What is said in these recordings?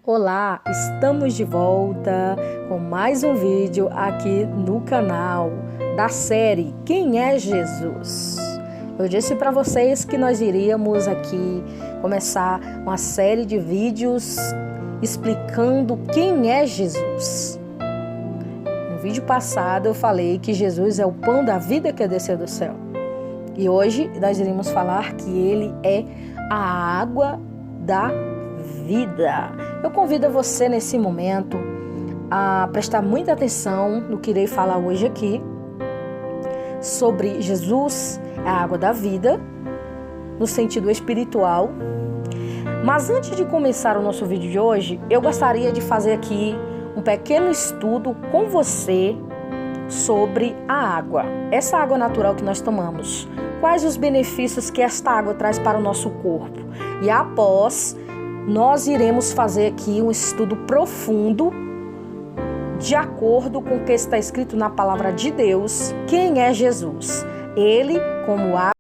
Olá, estamos de volta com mais um vídeo aqui no canal da série Quem é Jesus? Eu disse para vocês que nós iríamos aqui começar uma série de vídeos explicando quem é Jesus. No vídeo passado eu falei que Jesus é o pão da vida que desceu do céu. E hoje nós iremos falar que ele é a água da vida. Eu convido você nesse momento a prestar muita atenção no que irei falar hoje aqui sobre Jesus, a água da vida, no sentido espiritual. Mas antes de começar o nosso vídeo de hoje, eu gostaria de fazer aqui um pequeno estudo com você sobre a água, essa água natural que nós tomamos. Quais os benefícios que esta água traz para o nosso corpo? E após, nós iremos fazer aqui um estudo profundo de acordo com o que está escrito na palavra de Deus. Quem é Jesus? Ele, como água,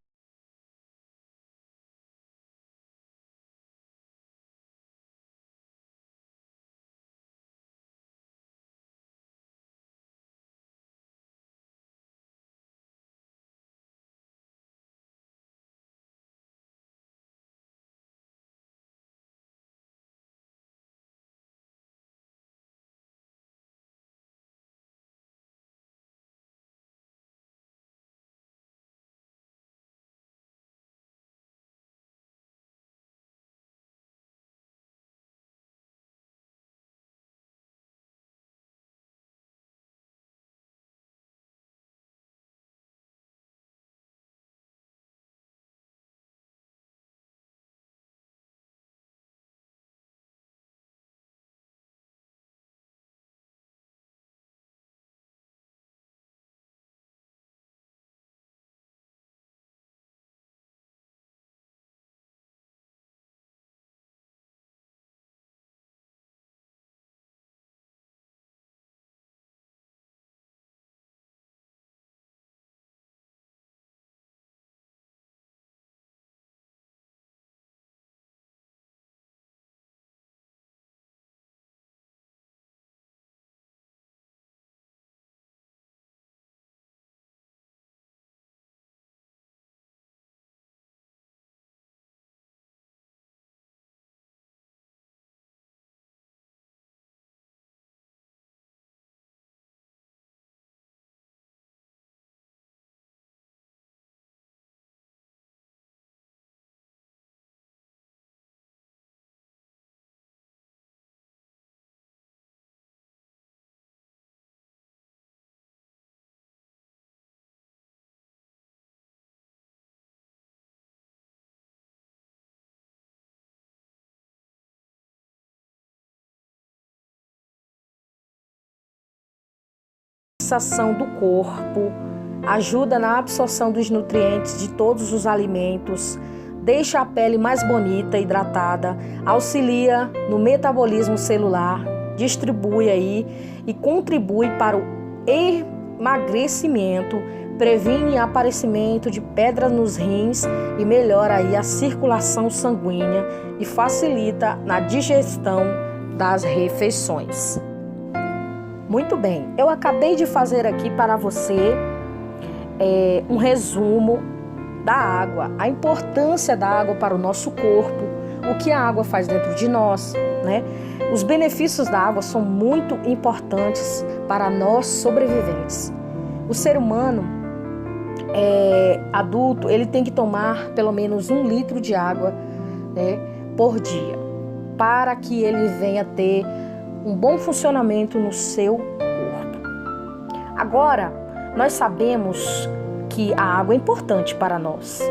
do corpo, ajuda na absorção dos nutrientes de todos os alimentos, deixa a pele mais bonita, hidratada, auxilia no metabolismo celular, distribui aí e contribui para o emagrecimento, previne aparecimento de pedras nos rins e melhora aí a circulação sanguínea e facilita na digestão das refeições. Muito bem, eu acabei de fazer aqui para você um resumo da água, a importância da água para o nosso corpo, o que a água faz dentro de nós, né? Os benefícios da água são muito importantes para nós sobreviventes. O ser humano adulto, ele tem que tomar pelo menos 1 litro de água, né, por dia, para que ele venha ter um bom funcionamento no seu corpo. Agora, nós sabemos que a água é importante para nós,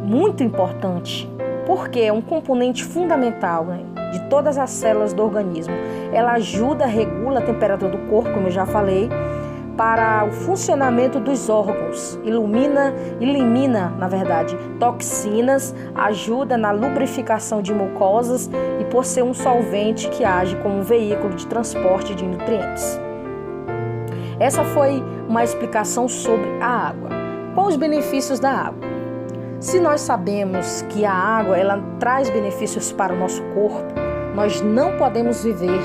muito importante, porque é um componente fundamental, né, de todas as células do organismo. Ela ajuda, regula a temperatura do corpo, como eu já falei, para o funcionamento dos órgãos, elimina, na verdade, toxinas, ajuda na lubrificação de mucosas e por ser um solvente que age como um veículo de transporte de nutrientes. Essa foi uma explicação sobre a água. Quais os benefícios da água? Se nós sabemos que a água ela traz benefícios para o nosso corpo, nós não podemos viver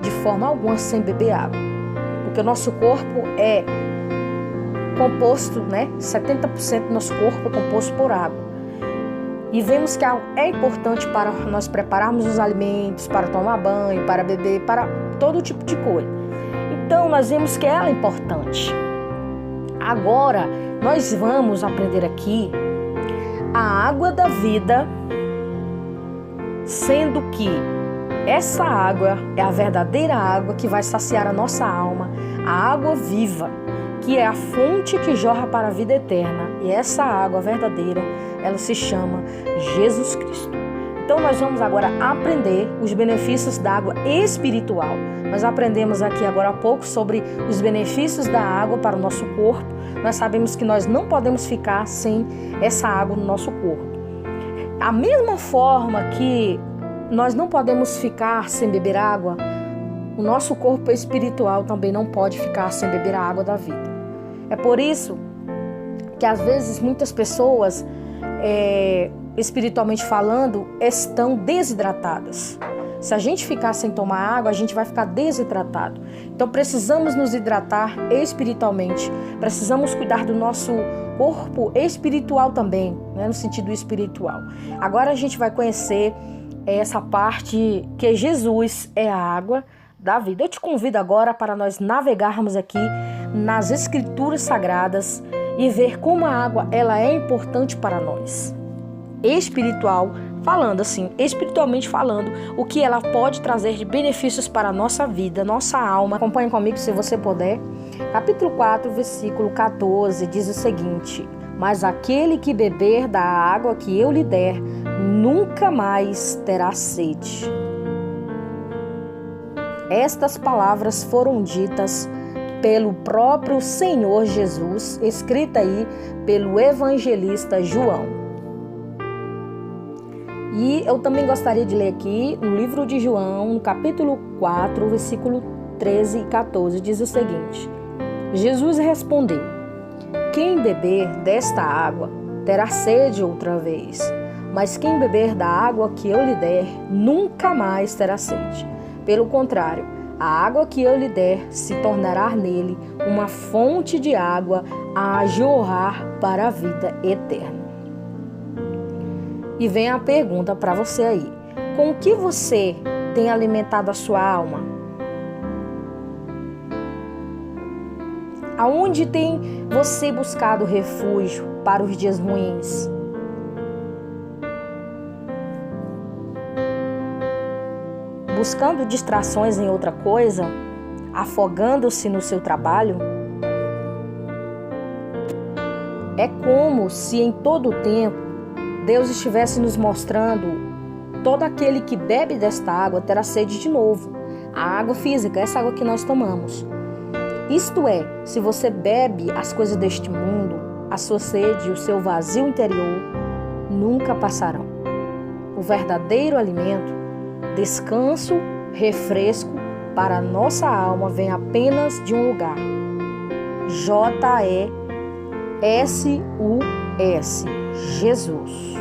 de forma alguma sem beber água, porque o nosso corpo é composto, 70% do nosso corpo é composto por água. E vemos que é importante para nós prepararmos os alimentos, para tomar banho, para beber, para todo tipo de coisa. Então, nós vemos que ela é importante. Agora, nós vamos aprender aqui a água da vida, sendo que essa água é a verdadeira água que vai saciar a nossa alma, a água viva, que é a fonte que jorra para a vida eterna. E essa água verdadeira, ela se chama Jesus Cristo. Então nós vamos agora aprender os benefícios da água espiritual. Nós aprendemos aqui agora há pouco sobre os benefícios da água para o nosso corpo. Nós sabemos que nós não podemos ficar sem essa água no nosso corpo. A mesma forma que nós não podemos ficar sem beber água, o nosso corpo espiritual também não pode ficar sem beber a água da vida. É por isso que às vezes muitas pessoas, espiritualmente falando, estão desidratadas. Se a gente ficar sem tomar água, a gente vai ficar desidratado. Então precisamos nos hidratar espiritualmente. Precisamos cuidar do nosso corpo espiritual também, no sentido espiritual. Agora a gente vai conhecer essa parte que Jesus é a água da vida. Eu te convido agora para nós navegarmos aqui nas Escrituras Sagradas e ver como a água ela é importante para nós. Espiritualmente falando, o que ela pode trazer de benefícios para a nossa vida, nossa alma. Acompanhe comigo se você puder. Capítulo 4, versículo 14, diz o seguinte: mas aquele que beber da água que eu lhe der, nunca mais terá sede. Estas palavras foram ditas pelo próprio Senhor Jesus, escrita aí pelo evangelista João. E eu também gostaria de ler aqui no livro de João, no capítulo 4, versículo 13 e 14, diz o seguinte: Jesus respondeu: quem beber desta água terá sede outra vez, mas quem beber da água que eu lhe der, nunca mais terá sede. Pelo contrário, a água que eu lhe der se tornará nele uma fonte de água a jorrar para a vida eterna. E vem a pergunta para você aí: com o que você tem alimentado a sua alma? Aonde tem você buscado refúgio para os dias ruins? Buscando distrações em outra coisa? Afogando-se no seu trabalho? É como se em todo o tempo Deus estivesse nos mostrando: todo aquele que bebe desta água terá sede de novo. A água física, essa água que nós tomamos. Isto é, se você bebe as coisas deste mundo, a sua sede e o seu vazio interior nunca passarão. O verdadeiro alimento, descanso, refresco para a nossa alma vem apenas de um lugar: J-E-S-U-S, Jesus.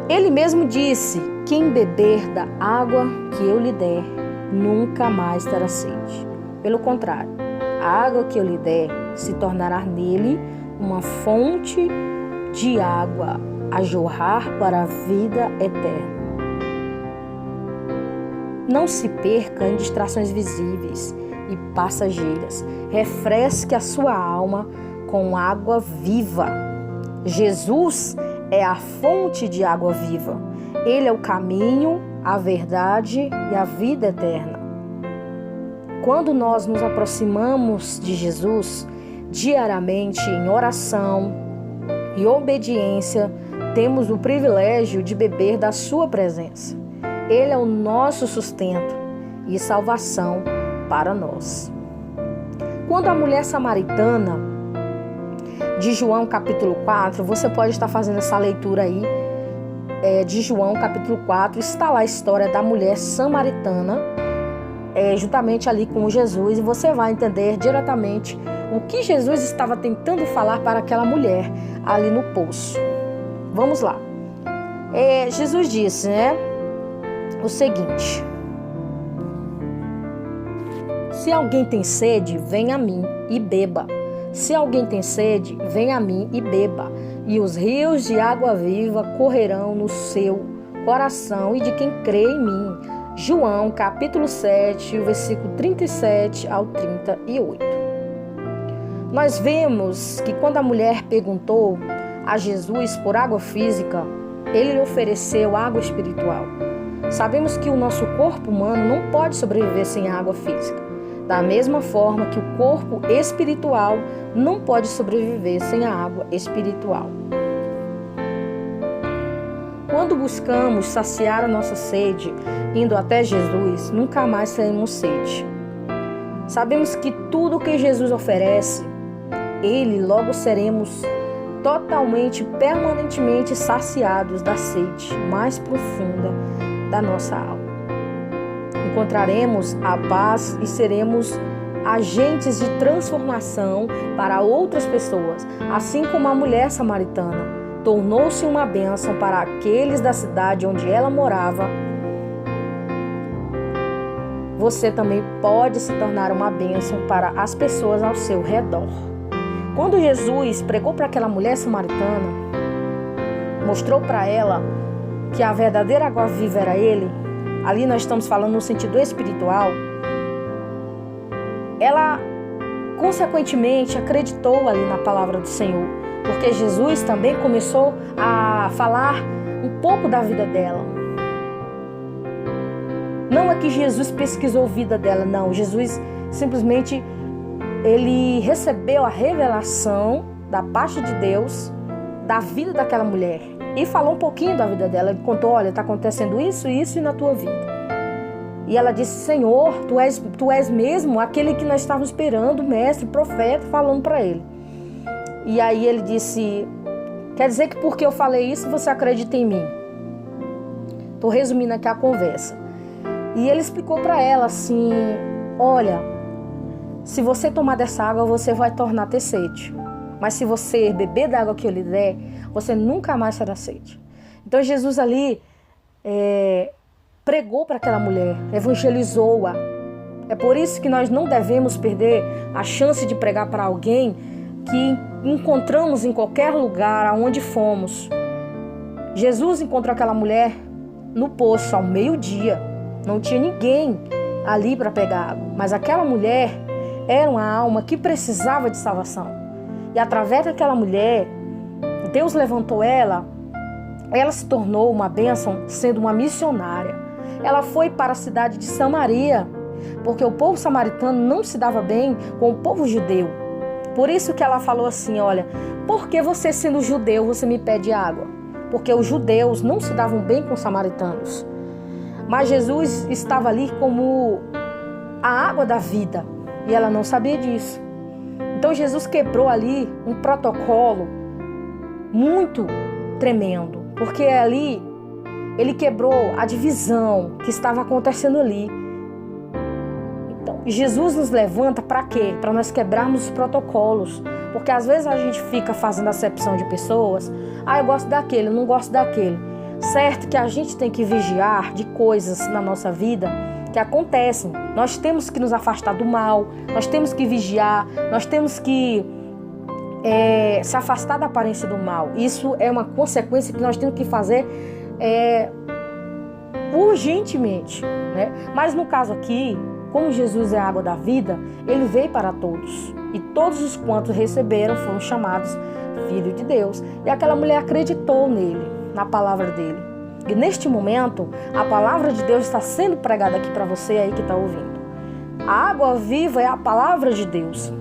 Ele mesmo disse: quem beber da água que eu lhe der, nunca mais terá sede. Pelo contrário, a água que eu lhe der se tornará nele uma fonte de água a jorrar para a vida eterna. Não se perca em distrações visíveis e passageiras. Refresque a sua alma com água viva. Jesus é a fonte de água viva. Ele é o caminho, a verdade e a vida eterna. Quando nós nos aproximamos de Jesus diariamente em oração e obediência, temos o privilégio de beber da sua presença. Ele é o nosso sustento e salvação para nós. Quando a mulher samaritana, de João capítulo 4, você pode estar fazendo essa leitura aí, de João capítulo 4, está lá a história da mulher samaritana, juntamente ali com Jesus, e você vai entender diretamente o que Jesus estava tentando falar para aquela mulher ali no poço. Vamos lá. Jesus disse, o seguinte: se alguém tem sede, venha a mim e beba. Se alguém tem sede, venha a mim e beba. E os rios de água viva correrão no seu coração e de quem crê em mim. João, capítulo 7, versículo 37 ao 38. Nós vemos que quando a mulher perguntou a Jesus por água física, ele lhe ofereceu água espiritual. Sabemos que o nosso corpo humano não pode sobreviver sem água física. Da mesma forma que o corpo espiritual não pode sobreviver sem a água espiritual. Quando buscamos saciar a nossa sede, indo até Jesus, nunca mais teremos sede. Sabemos que tudo que Jesus oferece, Ele logo seremos totalmente, permanentemente saciados da sede mais profunda da nossa alma. Encontraremos a paz e seremos agentes de transformação para outras pessoas, assim como a mulher samaritana tornou-se uma bênção para aqueles da cidade onde ela morava. Você também pode se tornar uma bênção para as pessoas ao seu redor. Quando Jesus pregou para aquela mulher samaritana, mostrou para ela que a verdadeira água viva era Ele. Ali nós estamos falando no sentido espiritual. Ela, consequentemente, acreditou ali na palavra do Senhor, porque Jesus também começou a falar um pouco da vida dela. Não é que Jesus pesquisou a vida dela, não. Jesus simplesmente, ele recebeu a revelação da parte de Deus da vida daquela mulher. E falou um pouquinho da vida dela. Ele contou, olha, está acontecendo isso e isso na tua vida. E ela disse, Senhor, tu és mesmo aquele que nós estávamos esperando, mestre, profeta, falando para ele. E aí ele disse, quer dizer que porque eu falei isso, você acredita em mim? Estou resumindo aqui a conversa. E ele explicou para ela assim, olha, se você tomar dessa água, você vai tornar a ter sede. Mas se você beber da água que eu lhe der, você nunca mais terá sede. Então Jesus ali pregou para aquela mulher, evangelizou-a. É por isso que nós não devemos perder a chance de pregar para alguém que encontramos em qualquer lugar aonde fomos. Jesus encontrou aquela mulher no poço ao meio-dia. Não tinha ninguém ali para pegar água. Mas aquela mulher era uma alma que precisava de salvação. E através daquela mulher, Deus levantou ela se tornou uma bênção sendo uma missionária. Ela foi para a cidade de Samaria, porque o povo samaritano não se dava bem com o povo judeu. Por isso que ela falou assim, olha, por que você sendo judeu, você me pede água? Porque os judeus não se davam bem com os samaritanos. Mas Jesus estava ali como a água da vida, e ela não sabia disso. Então Jesus quebrou ali um protocolo muito tremendo, porque ali ele quebrou a divisão que estava acontecendo ali. Então Jesus nos levanta para quê? Para nós quebrarmos os protocolos, porque às vezes a gente fica fazendo acepção de pessoas, eu gosto daquele, eu não gosto daquele. Certo que a gente tem que vigiar de coisas na nossa vida que acontecem. Nós temos que nos afastar do mal, nós temos que vigiar, nós temos que se afastar da aparência do mal. Isso é uma consequência que nós temos que fazer urgentemente, né? Mas no caso aqui, como Jesus é a água da vida, ele veio para todos. E todos os quantos receberam foram chamados filhos de Deus. E aquela mulher acreditou nele, na palavra dele. E neste momento, a palavra de Deus está sendo pregada aqui para você aí que está ouvindo. A água viva é a palavra de Deus.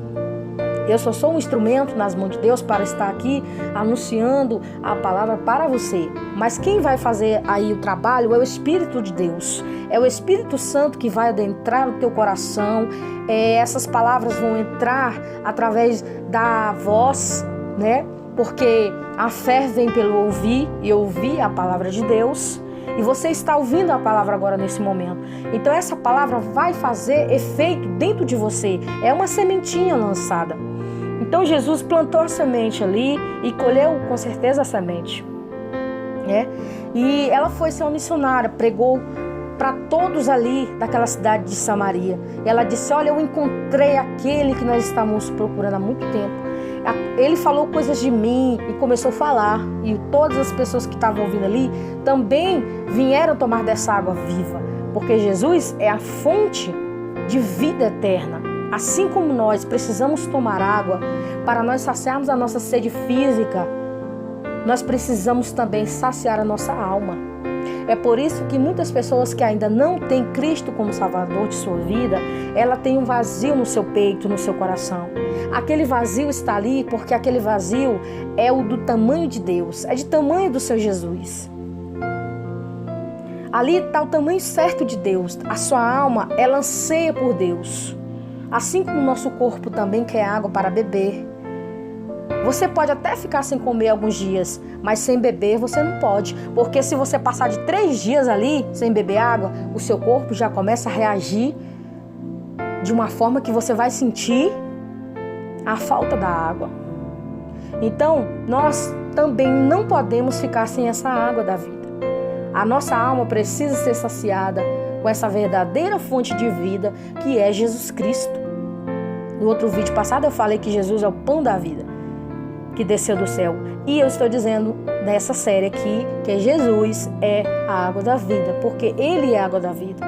Eu só sou um instrumento nas mãos de Deus para estar aqui anunciando a palavra para você. Mas quem vai fazer aí o trabalho é o Espírito de Deus. É o Espírito Santo que vai adentrar no teu coração. Essas palavras vão entrar através da voz, né? Porque a fé vem pelo ouvir e ouvir a palavra de Deus. E você está ouvindo a palavra agora nesse momento. Então essa palavra vai fazer efeito dentro de você. É uma sementinha lançada. Então Jesus plantou a semente ali e colheu com certeza a semente. né? E ela foi ser uma missionária, pregou para todos ali daquela cidade de Samaria. E ela disse: olha, eu encontrei aquele que nós estávamos procurando há muito tempo. Ele falou coisas de mim e começou a falar. E todas as pessoas que estavam ouvindo ali também vieram tomar dessa água viva. Porque Jesus é a fonte de vida eterna. Assim como nós precisamos tomar água para nós saciarmos a nossa sede física, nós precisamos também saciar a nossa alma. É por isso que muitas pessoas que ainda não têm Cristo como Salvador de sua vida, ela tem um vazio no seu peito, no seu coração. Aquele vazio está ali porque aquele vazio é o do tamanho de Deus, é de tamanho do seu Jesus. Ali está o tamanho certo de Deus. A sua alma, ela anseia por Deus. Assim como o nosso corpo também quer água para beber. Você pode até ficar sem comer alguns dias, mas sem beber você não pode. Porque se você passar de 3 dias ali sem beber água, o seu corpo já começa a reagir de uma forma que você vai sentir a falta da água. Então, nós também não podemos ficar sem essa água da vida. A nossa alma precisa ser saciada com essa verdadeira fonte de vida que é Jesus Cristo. No outro vídeo passado eu falei que Jesus é o pão da vida, que desceu do céu. E eu estou dizendo nessa série aqui que Jesus é a água da vida, porque Ele é a água da vida.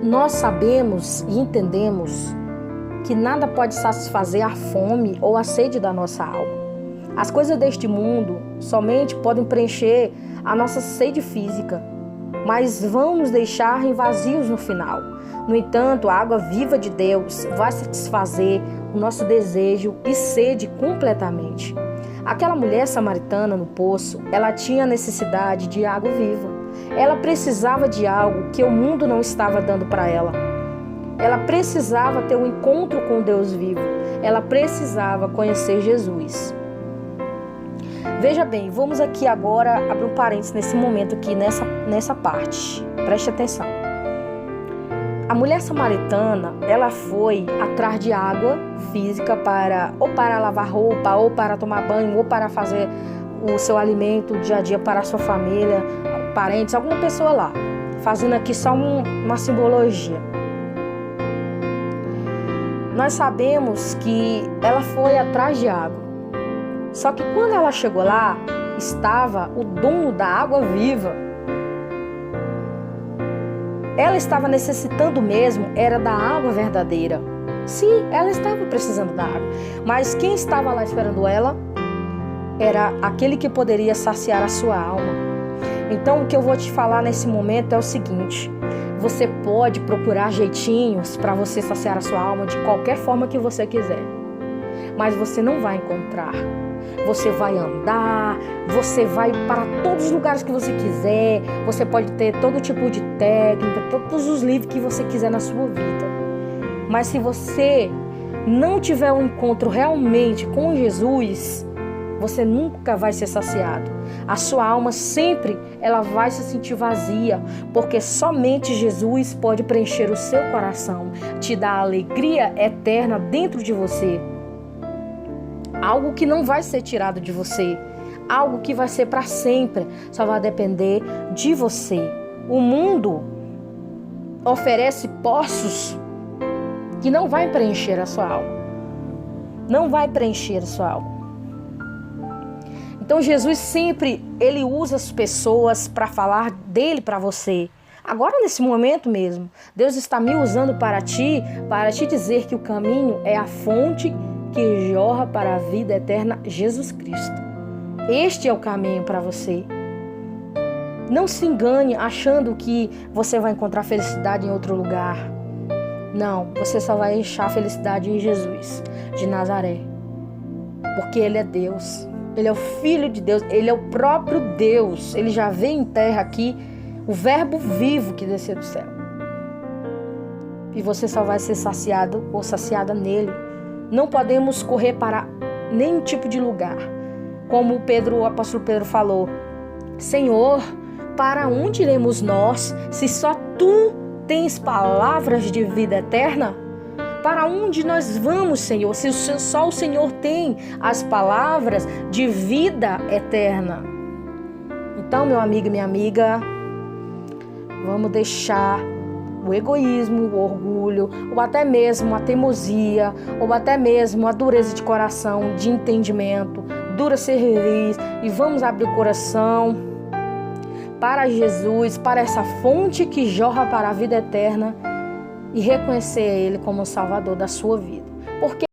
Nós sabemos e entendemos que nada pode satisfazer a fome ou a sede da nossa alma. As coisas deste mundo somente podem preencher a nossa sede física, mas vão nos deixar vazios no final. No entanto, a água viva de Deus vai satisfazer o nosso desejo e sede completamente. Aquela mulher samaritana no poço, ela tinha necessidade de água viva. Ela precisava de algo que o mundo não estava dando para ela. Ela precisava ter um encontro com Deus vivo. Ela precisava conhecer Jesus. Veja bem, vamos aqui agora abrir um parênteses nesse momento aqui, nessa parte. Preste atenção. A mulher samaritana, ela foi atrás de água física para lavar roupa, ou para tomar banho, ou para fazer o seu alimento dia a dia para a sua família, parentes, alguma pessoa lá. Fazendo aqui só uma simbologia. Nós sabemos que ela foi atrás de água. Só que quando ela chegou lá, estava o dono da água viva. Ela estava necessitando mesmo, era da água verdadeira. Sim, ela estava precisando da água. Mas quem estava lá esperando ela era aquele que poderia saciar a sua alma. Então, o que eu vou te falar nesse momento é o seguinte: você pode procurar jeitinhos para você saciar a sua alma de qualquer forma que você quiser, mas você não vai encontrar. Você vai andar, você vai para todos os lugares que você quiser, você pode ter todo tipo de técnica, todos os livros que você quiser na sua vida. Mas se você não tiver um encontro realmente com Jesus, você nunca vai ser saciado. A sua alma sempre ela vai se sentir vazia, porque somente Jesus pode preencher o seu coração, te dar alegria eterna dentro de você. Algo que não vai ser tirado de você, algo que vai ser para sempre, só vai depender de você. O mundo oferece poços que não vai preencher a sua alma, não vai preencher a sua alma. Então Jesus sempre, ele usa as pessoas para falar dele para você. Agora nesse momento mesmo, Deus está me usando para te dizer que o caminho é a fonte que jorra para a vida eterna, Jesus Cristo. Este é o caminho para você. Não se engane achando que você vai encontrar felicidade em outro lugar. Não, você só vai achar felicidade em Jesus de Nazaré. Porque Ele é Deus. Ele é o Filho de Deus. Ele é o próprio Deus. Ele já veio em terra aqui, o verbo vivo que desceu do céu. E você só vai ser saciado ou saciada nele. Não podemos correr para nenhum tipo de lugar. Como o apóstolo Pedro falou: Senhor, para onde iremos nós, se só Tu tens palavras de vida eterna? Para onde nós vamos, Senhor? Se só o Senhor tem as palavras de vida eterna. Então, meu amigo e minha amiga, vamos deixar o egoísmo, o orgulho, ou até mesmo a teimosia, ou até mesmo a dureza de coração, de entendimento, dura cerviz, e vamos abrir o coração para Jesus, para essa fonte que jorra para a vida eterna, e reconhecer Ele como o Salvador da sua vida. Porque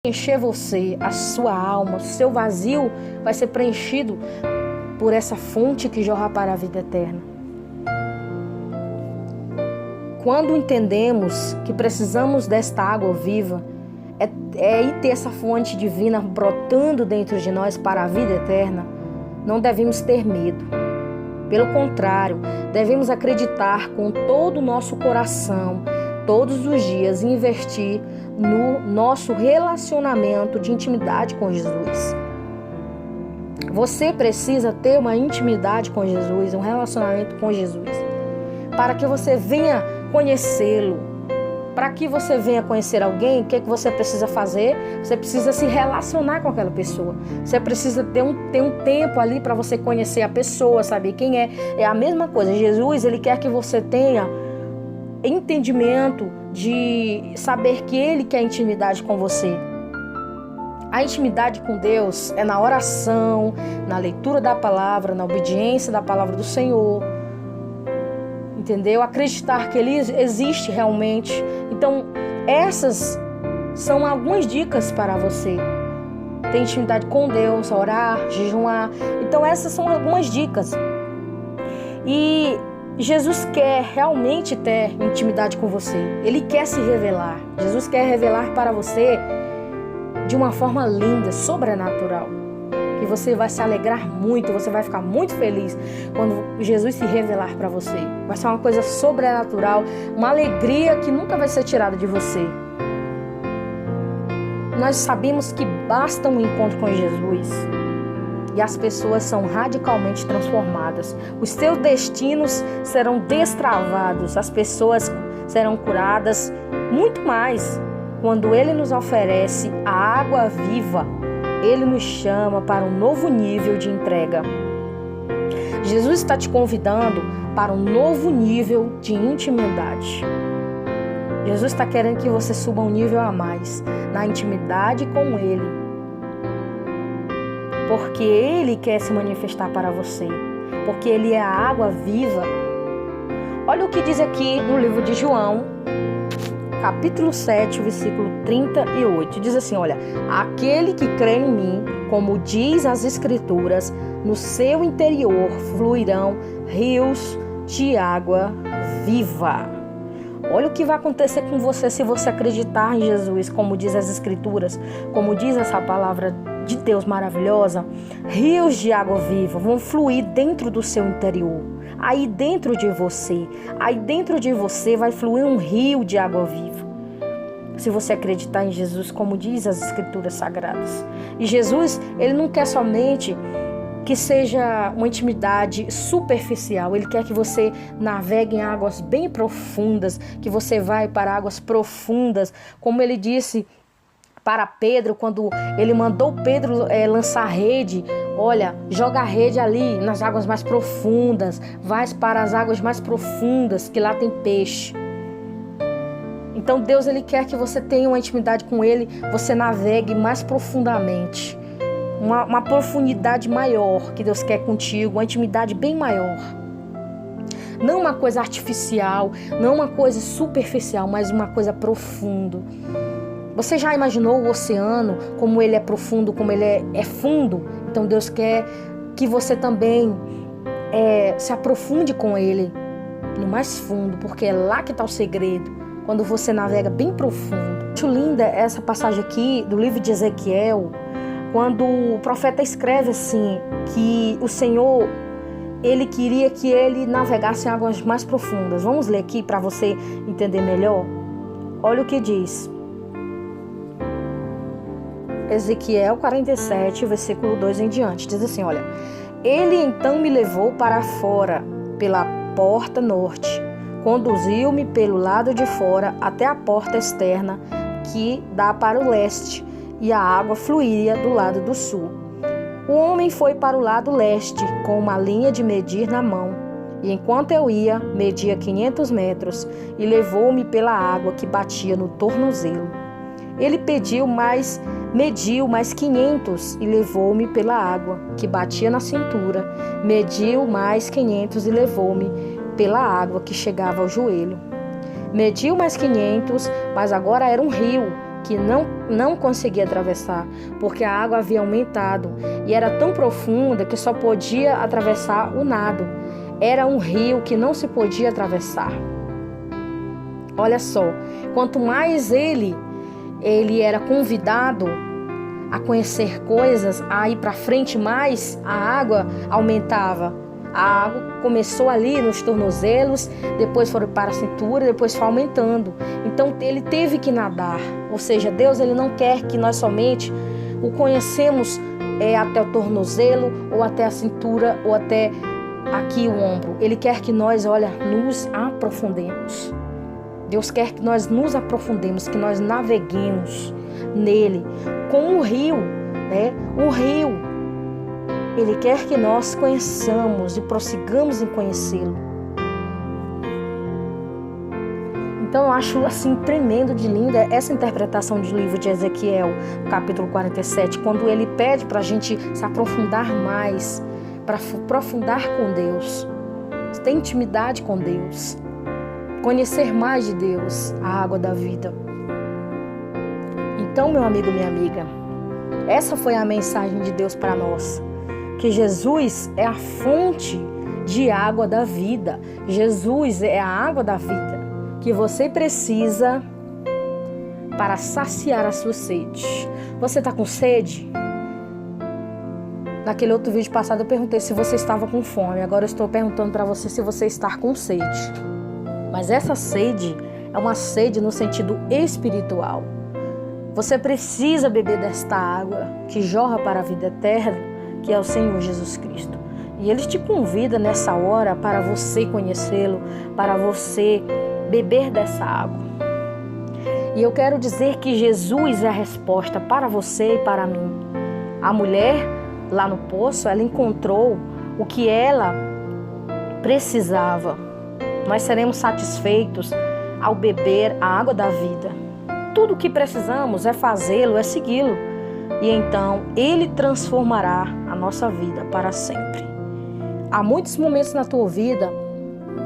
encher você, a sua alma, o seu vazio vai ser preenchido por essa fonte que jorra para a vida eterna. Quando entendemos que precisamos desta água viva, e ter essa fonte divina brotando dentro de nós para a vida eterna, não devemos ter medo. Pelo contrário, devemos acreditar com todo o nosso coração, todos os dias, e investir no nosso relacionamento de intimidade com Jesus. Você precisa ter uma intimidade com Jesus, um relacionamento com Jesus, para que você venha conhecê-lo. Para que você venha conhecer alguém, o que você precisa fazer? Você precisa se relacionar com aquela pessoa. Você precisa ter um tempo ali para você conhecer a pessoa, saber quem é. É a mesma coisa. Jesus, Ele quer que você tenha entendimento de saber que Ele quer intimidade com você. A intimidade com Deus é na oração, na leitura da palavra, na obediência da palavra do Senhor. Entendeu? Acreditar que Ele existe realmente. Então, essas são algumas dicas para você ter intimidade com Deus, orar, jejuar. Então, essas são algumas dicas. E Jesus quer realmente ter intimidade com você. Ele quer se revelar. Jesus quer revelar para você de uma forma linda, sobrenatural. Que você vai se alegrar muito, você vai ficar muito feliz quando Jesus se revelar para você. Vai ser uma coisa sobrenatural, uma alegria que nunca vai ser tirada de você. Nós sabemos que basta um encontro com Jesus e as pessoas são radicalmente transformadas. Os seus destinos serão destravados, as pessoas serão curadas, muito mais. Quando Ele nos oferece a água viva, Ele nos chama para um novo nível de entrega. Jesus está te convidando para um novo nível de intimidade. Jesus está querendo que você suba um nível a mais na intimidade com Ele. Porque Ele quer se manifestar para você. Porque Ele é a água viva. Olha o que diz aqui no livro de João, capítulo 7, versículo 38. Diz assim, olha, aquele que crê em mim, como diz as Escrituras, no seu interior fluirão rios de água viva. Olha o que vai acontecer com você se você acreditar em Jesus, como diz as Escrituras, como diz essa palavra de Deus maravilhosa. Rios de água viva vão fluir dentro do seu interior, aí dentro de você. Aí dentro de você vai fluir um rio de água viva. Se você acreditar em Jesus, como diz as Escrituras Sagradas. E Jesus, ele não quer somente que seja uma intimidade superficial. Ele quer que você navegue em águas bem profundas, que você vai para águas profundas, como ele disse para Pedro, quando ele mandou Pedro lançar rede. Olha, joga a rede ali nas águas mais profundas, vai para as águas mais profundas, que lá tem peixe. Então Deus, ele quer que você tenha uma intimidade com ele, você navegue mais profundamente. Uma profundidade maior que Deus quer contigo, uma intimidade bem maior. Não uma coisa artificial, não uma coisa superficial, mas uma coisa profunda. Você já imaginou o oceano, como ele é profundo, como ele é fundo? Então Deus quer que você também se aprofunde com ele no mais fundo, porque é lá que está o segredo, quando você navega bem profundo. Acho linda essa passagem aqui do livro de Ezequiel, quando o profeta escreve assim, que o Senhor, ele queria que ele navegasse em águas mais profundas. Vamos ler aqui para você entender melhor? Olha o que diz. Ezequiel 47, versículo 2 em diante. Diz assim, olha. Ele então me levou para fora, pela porta norte. Conduziu-me pelo lado de fora até a porta externa, que dá para o leste. E a água fluía do lado do sul. O homem foi para o lado leste, com uma linha de medir na mão. E enquanto eu ia, media 500 metros, e levou-me pela água que batia no tornozelo. Ele mediu mais 500 e levou-me pela água que batia na cintura. Mediu mais 500 e levou-me pela água que chegava ao joelho. Mediu mais 500, mas agora era um rio que não conseguia atravessar, porque a água havia aumentado e era tão profunda que só podia atravessar o nado. Era um rio que não se podia atravessar. Olha só, quanto mais ele era convidado a conhecer coisas, a ir para frente, mais a água aumentava. A água começou ali nos tornozelos, depois foi para a cintura, depois foi aumentando. Então ele teve que nadar. Ou seja, Deus, ele não quer que nós somente o conhecemos até o tornozelo, ou até a cintura, ou até aqui o ombro. Ele quer que nós, nos aprofundemos. Deus quer que nós nos aprofundemos, que nós naveguemos nele, como o rio, né? O rio. Ele quer que nós conheçamos e prossigamos em conhecê-lo. Então eu acho assim tremendo de linda essa interpretação do livro de Ezequiel, capítulo 47, quando ele pede para a gente se aprofundar mais, para aprofundar com Deus, ter intimidade com Deus, conhecer mais de Deus, a água da vida. Então, meu amigo, minha amiga, essa foi a mensagem de Deus para nós. Que Jesus é a fonte de água da vida. Jesus é a água da vida que você precisa para saciar a sua sede. Você está com sede? Naquele outro vídeo passado eu perguntei se você estava com fome. Agora eu estou perguntando para você se você está com sede. Mas essa sede é uma sede no sentido espiritual. Você precisa beber desta água que jorra para a vida eterna, que é o Senhor Jesus Cristo. E Ele te convida nessa hora para você conhecê-lo, para você beber dessa água. E eu quero dizer que Jesus é a resposta para você e para mim. A mulher lá no poço, ela encontrou o que ela precisava. Nós seremos satisfeitos ao beber a água da vida. Tudo o que precisamos é fazê-lo, é segui-lo. E então Ele transformará a nossa vida para sempre. Há muitos momentos na tua vida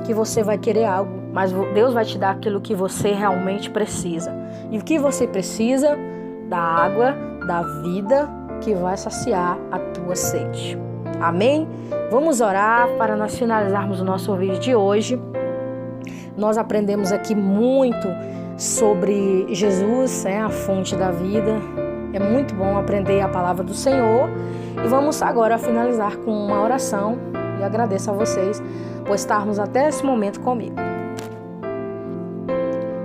que você vai querer algo. mas Deus vai te dar aquilo que você realmente precisa. E o que você precisa? Da água, da vida, que vai saciar a tua sede. Amém? Vamos orar para nós finalizarmos o nosso vídeo de hoje. Nós aprendemos aqui muito sobre Jesus, a fonte da vida. É muito bom aprender a palavra do Senhor. E vamos agora finalizar com uma oração. E agradeço a vocês por estarmos até esse momento comigo.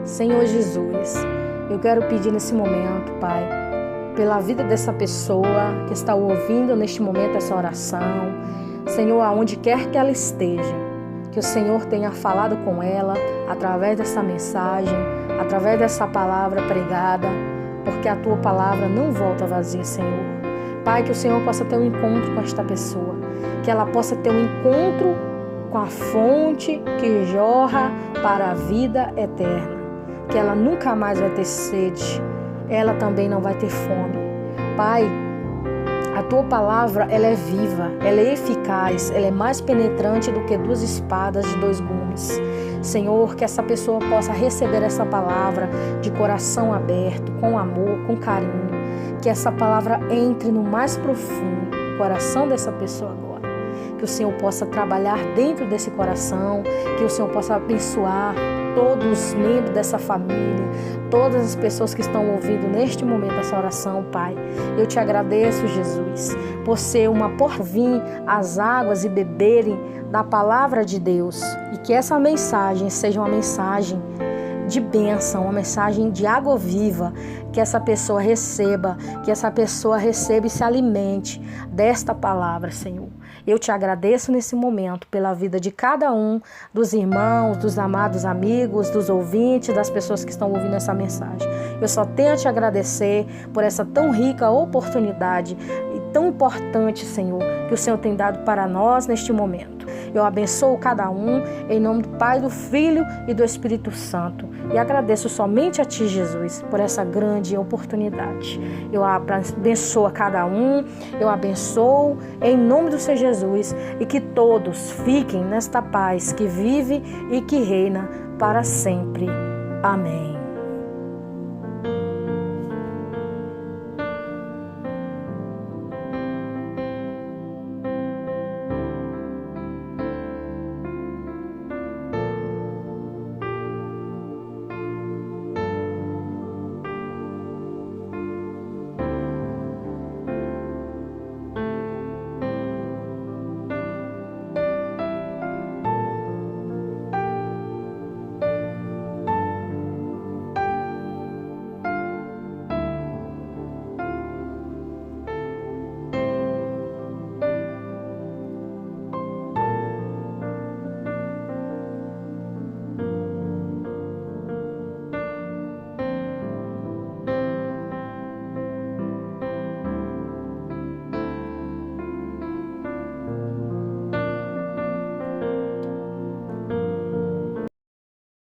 Senhor Jesus, eu quero pedir nesse momento, Pai, pela vida dessa pessoa que está ouvindo neste momento essa oração. Senhor, aonde quer que ela esteja, que o Senhor tenha falado com ela através dessa mensagem, através dessa palavra pregada, porque a Tua palavra não volta vazia, Senhor. Pai, que o Senhor possa ter um encontro com esta pessoa, que ela possa ter um encontro com a fonte que jorra para a vida eterna, que ela nunca mais vai ter sede, ela também não vai ter fome. Pai, a Tua palavra, ela é viva, ela é eficaz, ela é mais penetrante do que 2 espadas de 2 gumes. Senhor, que essa pessoa possa receber essa palavra de coração aberto, com amor, com carinho. Que essa palavra entre no mais profundo do coração dessa pessoa agora. Que o Senhor possa trabalhar dentro desse coração, que o Senhor possa abençoar todos os membros dessa família, todas as pessoas que estão ouvindo neste momento essa oração, Pai. Eu te agradeço, Jesus, por ser por vir às águas e beberem da palavra de Deus, e que essa mensagem seja uma mensagem de bênção, uma mensagem de água viva, que essa pessoa receba e se alimente desta palavra, Senhor. Eu te agradeço nesse momento pela vida de cada um dos irmãos, dos amados amigos, dos ouvintes, das pessoas que estão ouvindo essa mensagem. Eu só tenho a te agradecer por essa tão rica oportunidade e tão importante, Senhor, que o Senhor tem dado para nós neste momento. Eu abençoo cada um em nome do Pai, do Filho e do Espírito Santo. E agradeço somente a Ti, Jesus, por essa grande oportunidade. Eu abençoo a cada um, eu abençoo em nome do Senhor Jesus, e que todos fiquem nesta paz que vive e que reina para sempre. Amém.